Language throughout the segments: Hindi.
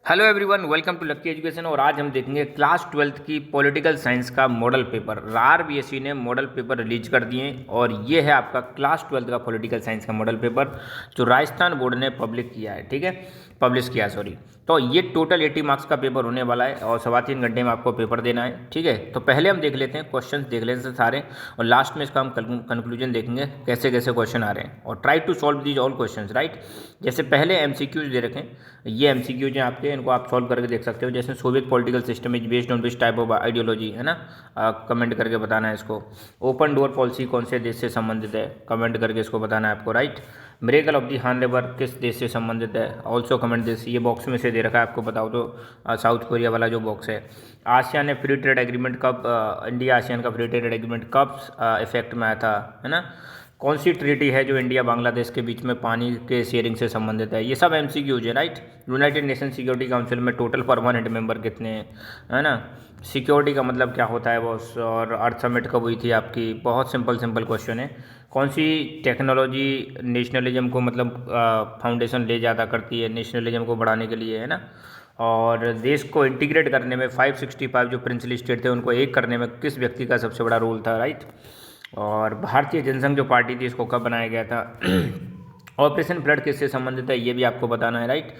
Hello everyone, welcome to lucky education. और आज हम देखेंगे क्लास 12th की पॉलिटिकल साइंस का मॉडल पेपर। आरबीएसई ने मॉडल पेपर रिलीज कर दिए और ये है आपका क्लास 12th का पॉलिटिकल साइंस का मॉडल पेपर जो राजस्थान बोर्ड ने पब्लिश किया सॉरी। तो ये टोटल 80 मार्क्स का पेपर होने वाला है और 3.25 घंटे में आपको पेपर देना है। ठीक है, तो पहले हम देख लेते हैं क्वेश्चन, देख लेते हैं सारे और लास्ट में इसका हम कंक्लूजन देखेंगे कैसे कैसे क्वेश्चन आ रहे हैं और try to solve these all questions right. जैसे पहले एमसीक्यूज दे रखे हैं, ये एमसीक्यूज हैं आपके, इनको आप सॉल्व करके देख सकते हो। जैसे Soviet political system is based on which type of ideology, है ना, कमेंट करके बताना है इसको। ओपन डोर पॉलिसी कौन से देश से संबंधित है, कमेंट करके इसको बताना है आपको राइट। मिरेकल ऑफ दी हान लेबर किस देश से संबंधित है, ऑल्सो कमेंट दिस। ये बॉक्स में से दे रखा है आपको, बताओ तो साउथ कोरिया वाला जो बॉक्स है। आसियान ने फ्री ट्रेड एग्रीमेंट कब, इंडिया आसियान का फ्री ट्रेड एग्रीमेंट कब इफेक्ट में आया था, है ना। कौन सी ट्रीटी है जो इंडिया बांग्लादेश के बीच में पानी के शेयरिंग से संबंधित है। ये सब एमसीक्यूज है right. United nation security council में टोटल परमानेंट मेंबर कितने हैं, है ना। सिक्योरिटी का मतलब क्या होता है बॉस, और अर्थ समिट कब हुई थी आपकी। बहुत सिंपल सिंपल क्वेश्चन है। कौन सी टेक्नोलॉजी नेशनलिज्म को मतलब फाउंडेशन ले ज़्यादा करती है नेशनलिज्म को बढ़ाने के लिए, है ना। और देश को इंटीग्रेट करने में 565 जो प्रिंसली स्टेट थे उनको एक करने में किस व्यक्ति का सबसे बड़ा रोल था राइट। और भारतीय जनसंघ जो पार्टी थी इसको कब बनाया गया था। ऑपरेशन फ्लड किससे संबंधित है ये भी आपको बताना है राइट।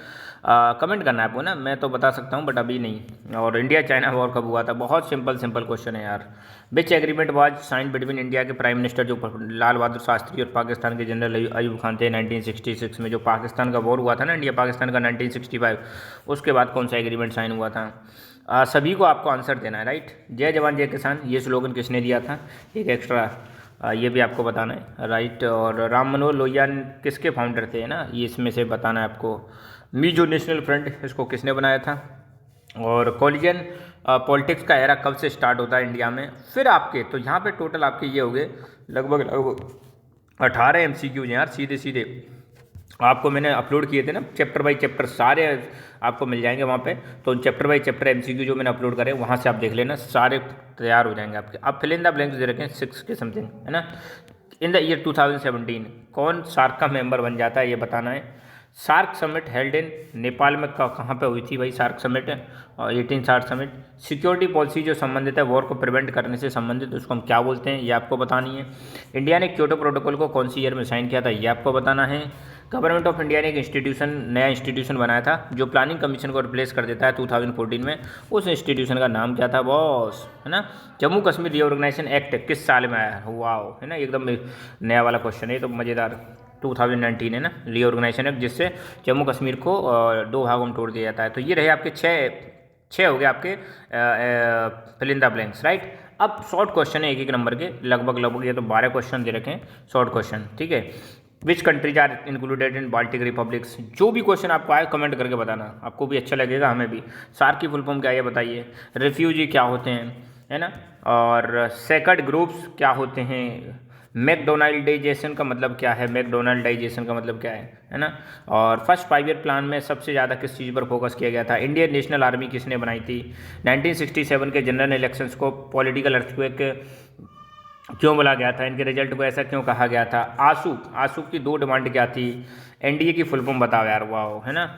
कमेंट करना है आपको ना, मैं तो बता सकता हूँ बट अभी नहीं। और इंडिया चाइना वॉर कब हुआ था, बहुत सिंपल सिंपल क्वेश्चन है यार। Which agreement was sign between India के प्राइम मिनिस्टर जो लाल बहादुर शास्त्री और पाकिस्तान के जनरल अयूब खान थे 1966 में, जो पाकिस्तान का वॉर हुआ था ना, इंडिया पाकिस्तान का 1965, उसके बाद कौन सा एग्रीमेंट साइन हुआ था। सभी को आपको आंसर देना है राइट। जय जवान जय किसान ये स्लोगन किसने दिया था, एक एक्स्ट्रा ये भी आपको बताना है राइट। और राम मनोहर लोहिया किसके फाउंडर थे, ना, ये इसमें से बताना है आपको। मिजो नेशनल फ्रंट इसको किसने बनाया था। और कॉलिजन पॉलिटिक्स का एरा कब से स्टार्ट होता है इंडिया में। फिर आपके तो यहाँ पे टोटल आपके ये हो गए लगभग 18 एमसीक्यूज हैं यार, सीधे सीधे आपको मैंने अपलोड किए थे ना, चैप्टर बाई चैप्टर सारे आपको मिल जाएंगे वहाँ पे। तो उन चैप्टर बाई चैप्टर एमसीक्यू जो मैंने अपलोड करे वहाँ से आप देख लेना, सारे तैयार हो जाएंगे आपके। अब फिल इन द ब्लैंक्स दे रखे हैं 6 के समथिंग, है ना। इन द ईयर 2017 कौन सार्क का मेंबर बन जाता है ये बताना है। SAARC summit held in Nepal में कहाँ पे हुई थी भाई SAARC summit, 18 SAARC summit. Security policy जो संबंधित है वॉर को प्रिवेंट करने से संबंधित, उसको हम क्या बोलते हैं ये आपको बतानी है। इंडिया ने क्योटो प्रोटोकॉल को कौन सी ईयर में साइन किया था ये आपको बताना है। गवर्नमेंट ऑफ इंडिया ने एक नया इंस्टीट्यूशन बनाया था जो प्लानिंग कमीशन को रिप्लेस कर देता है 2014 में, उस इंस्टीट्यूशन का नाम क्या था बॉस, है ना। जम्मू कश्मीर रीऑर्गेनाइजेशन एक्ट किस साल में आया, वाओ, है ना, एकदम नया वाला क्वेश्चन है तो मज़ेदार। 2019 है ना, रीऑर्गेनाइजेशन एक्ट, जिससे जम्मू कश्मीर को 2 भागों में तोड़ दिया जाता है। तो ये रहे आपके छः हो गए आपके fill in the blanks right. अब शॉर्ट क्वेश्चन है एक एक नंबर के, लगभग ये तो 12 क्वेश्चन दे रखे हैं शॉर्ट क्वेश्चन, ठीक है। Which countries are included in Baltic republics, जो भी क्वेश्चन आपको आए कमेंट करके बताना, आपको भी अच्छा लगेगा हमें भी। सार्क की फुल फॉर्म क्या है ये बताइए। रिफ्यूजी क्या होते हैं, है ना। और सेकंड ग्रुप्स क्या होते हैं। मैकडोनाल्डाइजेशन का मतलब क्या है, मैकडोनाल्डाइजेशन का मतलब क्या है ना। और फर्स्ट 5 ईयर प्लान में सबसे ज़्यादा किस चीज़ पर फोकस किया गया था। इंडियन नेशनल आर्मी किसने बनाई थी। 1967 के जनरल इलेक्शंस को पॉलिटिकल अर्थक्वेक क्यों बोला गया था, इनके रिजल्ट को ऐसा क्यों कहा गया था। आसू की 2 डिमांड क्या थी। एनडीए की फुल फॉर्म बताओ यार, वाओ, है ना।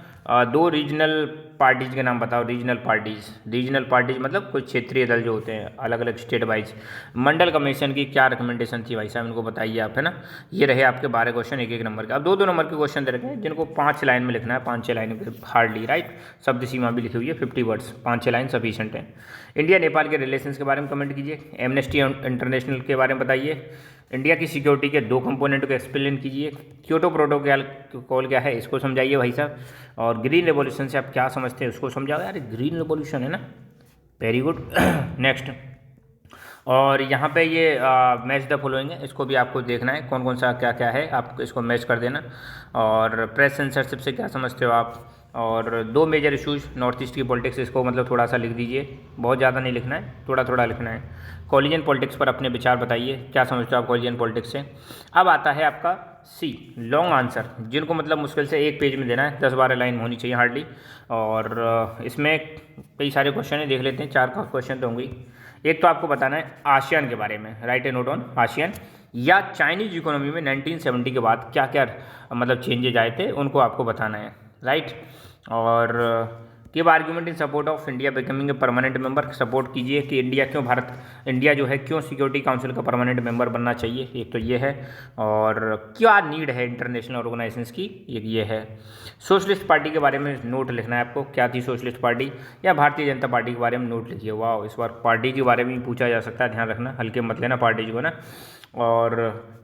2 रीजनल पार्टीज के नाम बताओ। रीजनल पार्टीज मतलब कुछ क्षेत्रीय दल जो होते हैं अलग अलग स्टेट वाइज। मंडल कमीशन की क्या रिकमेंडेशन थी भाई साहब, इनको बताइए आप, है ना। ये रहे आपके 12 क्वेश्चन एक एक नंबर के। अब 2-2 नंबर के क्वेश्चन दे रखे हैं जिनको 5 लाइन में लिखना है, 5-6 लाइन हार्डली राइट। शब्द सीमा भी लिखी हुई है 50 वर्ड्स, 5-6 लाइन सफिशिएंट है। इंडिया नेपाल के रिलेशंस के बारे में कमेंट कीजिए। एमनेस्टी इंटरनेशनल के बारे में बताइए। इंडिया की सिक्योरिटी के 2 कंपोनेंट को एक्सप्लेन कीजिए। क्योटो प्रोटोकॉल क्या है इसको समझाइए भाई साहब। और ग्रीन रेवोल्यूशन से आप क्या समझते हैं उसको समझाओ यार, ग्रीन रेवोल्यूशन है ना, वेरी गुड। नेक्स्ट, और यहाँ पे ये मैच द फॉलोइंग है, इसको भी आपको देखना है कौन कौन सा क्या क्या है, आप इसको मैच कर देना। और प्रेस सेंसरशिप से क्या समझते हो आप। और 2 मेजर इश्यूज नॉर्थ ईस्ट की पॉलिटिक्स, इसको मतलब थोड़ा सा लिख दीजिए, बहुत ज़्यादा नहीं लिखना है, थोड़ा थोड़ा लिखना है। कॉलिजन पॉलिटिक्स पर अपने विचार बताइए, क्या समझते हो आप कॉलिजन पॉलिटिक्स से। अब आता है आपका सी, लॉन्ग आंसर, जिनको मतलब मुश्किल से 1 पेज में देना है, 10-12 लाइन होनी चाहिए हार्डली। और इसमें कई सारे क्वेश्चन है, देख लेते हैं, 4 का क्वेश्चन तो होंगे। एक तो आपको बताना है आसियान के बारे में, right A note on ASEAN, या चाइनीज इकोनॉमी में 1970 के बाद क्या क्या मतलब चेंजेज आए थे उनको आपको बताना है राइट। और give argument in support of India becoming a permanent member, support कीजिए कि इंडिया जो है क्यों सिक्योरिटी काउंसिल का परमानेंट मेंबर बनना चाहिए, एक तो ये है, और क्या नीड है इंटरनेशनल ऑर्गेनाइजेशंस की, एक ये है। सोशलिस्ट पार्टी के बारे में नोट लिखना है आपको, क्या थी सोशलिस्ट पार्टी, या भारतीय जनता पार्टी के बारे में नोट लिखिए। वाह, इस बार पार्टी के बारे में पूछा जा सकता है, ध्यान रखना, हल्के मत लेना पार्टी को ना। और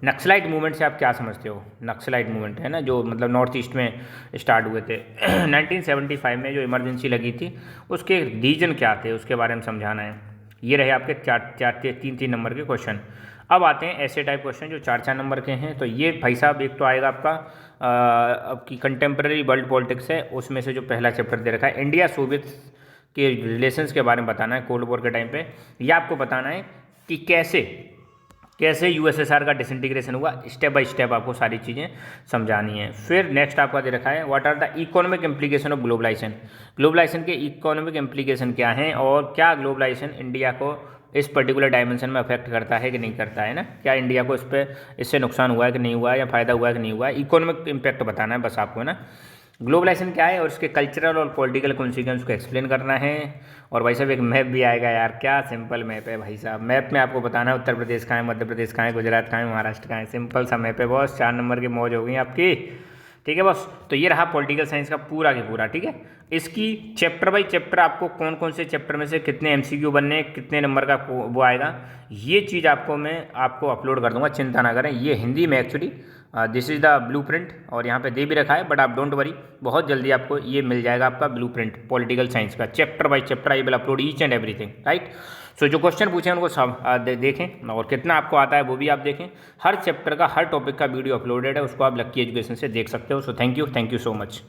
नक्सलाइट मूवमेंट से आप क्या समझते हो? नक्सलाइट मूवमेंट है ना, जो मतलब नॉर्थ ईस्ट में स्टार्ट हुए थे 1975 में जो इमरजेंसी लगी थी, उसके रीजन क्या थे उसके बारे में समझाना है। ये रहे आपके तीन नंबर के क्वेश्चन। अब आते हैं ऐसे टाइप क्वेश्चन जो 4 नंबर के हैं। तो ये भाई साहब एक तो आएगा आपका आपकी कंटेम्प्रेरी वर्ल्ड पॉलिटिक्स है, उसमें से जो पहला चैप्टर दे रखा है इंडिया सोवियत के रिलेशंस के बारे में बताना है कोल्ड वॉर के टाइम पे। यह आपको बताना है कि कैसे यूएसएसआर का डिसइंटीग्रेशन हुआ, स्टेप बाय स्टेप आपको सारी चीज़ें समझानी है। फिर नेक्स्ट आपका दे रखा है what are the economic implication of globalisation के इकोनॉमिक इम्प्लीकेशन क्या हैं, और क्या ग्लोबलाइजेशन इंडिया को इस पर्टिकुलर डायमेंशन में अफेक्ट करता है कि नहीं करता है ना, क्या इंडिया को इससे नुकसान हुआ है कि नहीं हुआ है, या फ़ायदा हुआ है कि नहीं हुआ है, इकोनॉमिक इम्पैक्ट बताना है बस आपको ना। ग्लोबलाइजेशन क्या है और इसके कल्चरल और पॉलिटिकल कॉन्सिक्वेंस को एक्सप्लेन करना है। और भाई साहब एक मैप भी आएगा यार, क्या सिंपल मैप है भाई साहब, मैप में आपको बताना है उत्तर प्रदेश कहाँ है, मध्य प्रदेश कहाँ है, गुजरात कहाँ है, महाराष्ट्र कहाँ है, सिंपल सा मैप है बॉस। 4 नंबर की मौज हो गई आपकी, ठीक है बॉस। तो ये रहा पॉलिटिकल साइंस का पूरा के पूरा, ठीक है। इसकी चैप्टर बाई चैप्टर आपको कौन कौन से चैप्टर में से कितने एमसीक्यू बनने, कितने नंबर का वो आएगा, ये चीज़ मैं आपको अपलोड कर दूंगा, चिंता ना करें। ये हिंदी में actually this is the blueprint, और यहाँ पे दे भी रखा है, बट आप डोंट वरी, बहुत जल्दी आपको ये मिल जाएगा आपका ब्लूप्रिंट पॉलिटिकल साइंस का, chapter by chapter I will upload each and everything, right. So जो क्वेश्चन पूछे हैं उनको सब देखें, और कितना आपको आता है वो भी आप देखें। हर चैप्टर का हर टॉपिक का वीडियो अपलोडेड है, उसको आप लक्की एजुकेशन से देख सकते हो। So thank you so much.